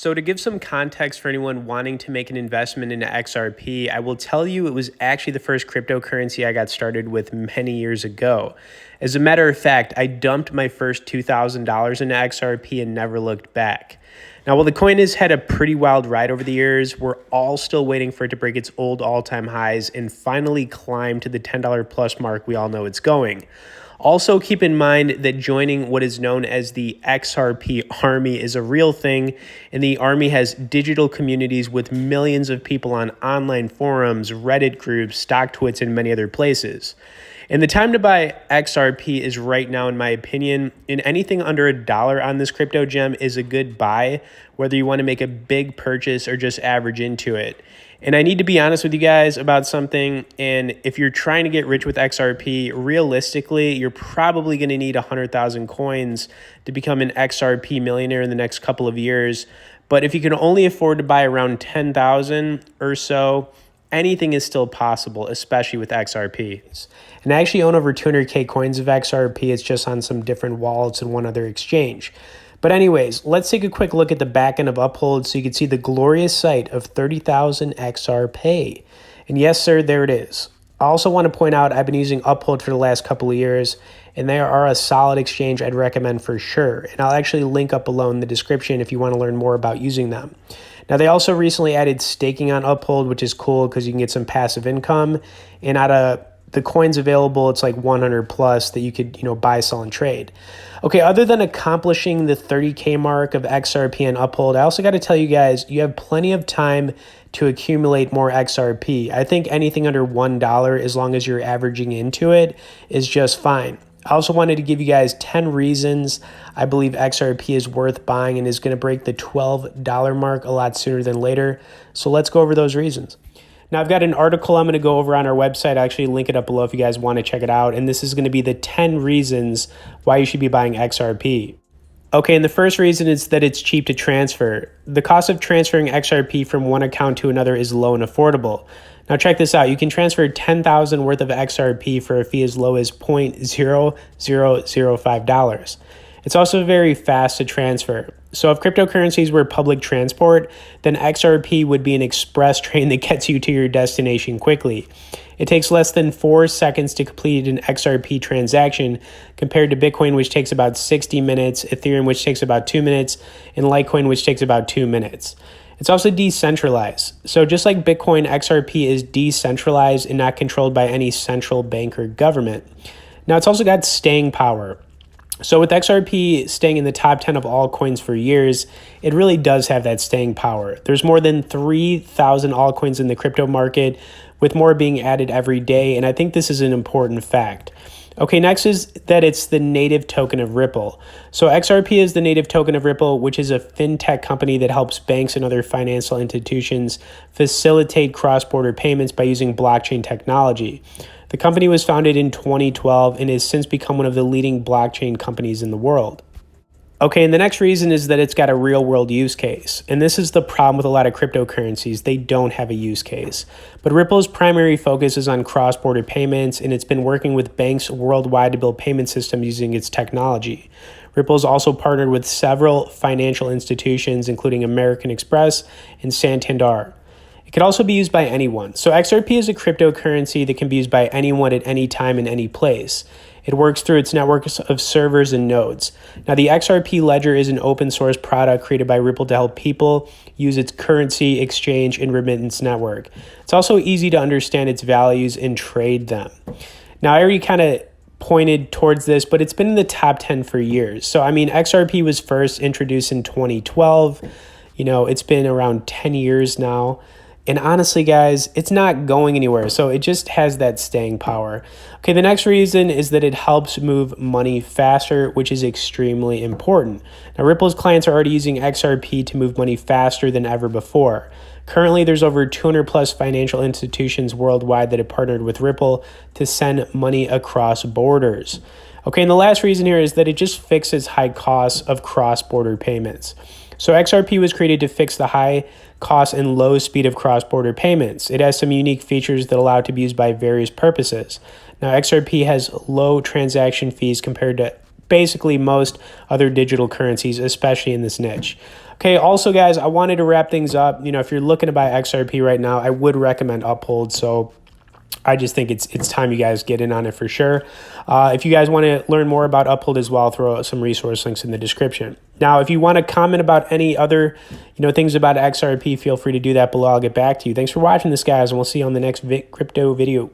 So to give some context for anyone wanting to make an investment into XRP, I will tell you it was actually the first cryptocurrency I got started with many years ago. As a matter of fact, I dumped my first $2,000 into XRP and never looked back. Now, while the coin has had a pretty wild ride over the years, we're all still waiting for it to break its old all-time highs and finally climb to the $10 plus mark we all know it's going. Also, keep in mind that joining what is known as the XRP Army is a real thing, and the Army has digital communities with millions of people on online forums, Reddit groups, StockTwits, and many other places. And the time to buy XRP is right now, in my opinion, and anything under $1 on this crypto gem is a good buy, whether you want to make a big purchase or just average into it. And I need to be honest with you guys about something. And if you're trying to get rich with XRP, realistically, you're probably going to need 100,000 coins to become an XRP millionaire in the next couple of years. But if you can only afford to buy around 10,000 or so, anything is still possible, especially with XRP. And I actually own over 200K coins of XRP. It's just on some different wallets and one other exchange. But anyways, let's take a quick look at the back end of Uphold so you can see the glorious sight of 30,000 XRP. And yes, sir, there it is. I also want to point out I've been using Uphold for the last couple of years, and they are a solid exchange I'd recommend for sure. And I'll actually link up below in the description if you want to learn more about using them. Now, they also recently added staking on Uphold, which is cool because you can get some passive income. And out of the coins available, it's like 100 plus that you could, buy, sell, and trade. Okay, other than accomplishing the 30K mark of XRP and Uphold, I also got to tell you guys, you have plenty of time to accumulate more XRP. I think anything under $1, as long as you're averaging into it, is just fine. I also wanted to give you guys 10 reasons I believe XRP is worth buying and is going to break the $12 mark a lot sooner than later. So let's go over those reasons. Now, I've got an article I'm going to go over on our website. I'll actually link it up below if you guys want to check it out. And this is going to be the 10 reasons why you should be buying XRP. Okay, and the first reason is that it's cheap to transfer. The cost of transferring XRP from one account to another is low and affordable. Now check this out. You can transfer 10,000 worth of XRP for a fee as low as $0.0005. It's also very fast to transfer. So if cryptocurrencies were public transport, then XRP would be an express train that gets you to your destination quickly. It takes less than 4 seconds to complete an XRP transaction compared to Bitcoin, which takes about 60 minutes, Ethereum, which takes about 2 minutes, and Litecoin, which takes about 2 minutes. It's also decentralized. So just like Bitcoin, XRP is decentralized and not controlled by any central bank or government. Now, it's also got staying power. So with XRP staying in the top 10 of all coins for years, it really does have that staying power. There's more than 3,000 altcoins in the crypto market, with more being added every day, and I think this is an important fact. Okay, next is that it's the native token of Ripple. So XRP is the native token of Ripple, which is a fintech company that helps banks and other financial institutions facilitate cross-border payments by using blockchain technology. The company was founded in 2012 and has since become one of the leading blockchain companies in the world. Okay, and the next reason is that it's got a real-world use case. And this is the problem with a lot of cryptocurrencies. They don't have a use case. But Ripple's primary focus is on cross-border payments, and it's been working with banks worldwide to build payment systems using its technology. Ripple's also partnered with several financial institutions, including American Express and Santander. It could also be used by anyone. So XRP is a cryptocurrency that can be used by anyone at any time in any place. It works through its network of servers and nodes. Now, the XRP Ledger is an open source product created by Ripple to help people use its currency, exchange, and remittance network. It's also easy to understand its values and trade them. Now, I already kind of pointed towards this, but it's been in the top 10 for years. So, XRP was first introduced in 2012. It's been around 10 years now. And honestly, guys, it's not going anywhere. So it just has that staying power. Okay, the next reason is that it helps move money faster, which is extremely important. Now, Ripple's clients are already using XRP to move money faster than ever before. Currently, there's over 200 plus financial institutions worldwide that have partnered with Ripple to send money across borders. Okay, and the last reason here is that it just fixes high costs of cross-border payments. So XRP was created to fix the high cost and low speed of cross-border payments. It has some unique features that allow it to be used by various purposes. Now, XRP has low transaction fees compared to basically most other digital currencies, especially in this niche. Okay, also guys, I wanted to wrap things up. You know, if you're looking to buy XRP right now, I would recommend Uphold. So I just think it's time you guys get in on it for sure. If you guys want to learn more about Uphold as well, I'll throw some resource links in the description. Now, if you want to comment about any other, things about XRP, feel free to do that below. I'll get back to you. Thanks for watching this, guys, and we'll see you on the next crypto video.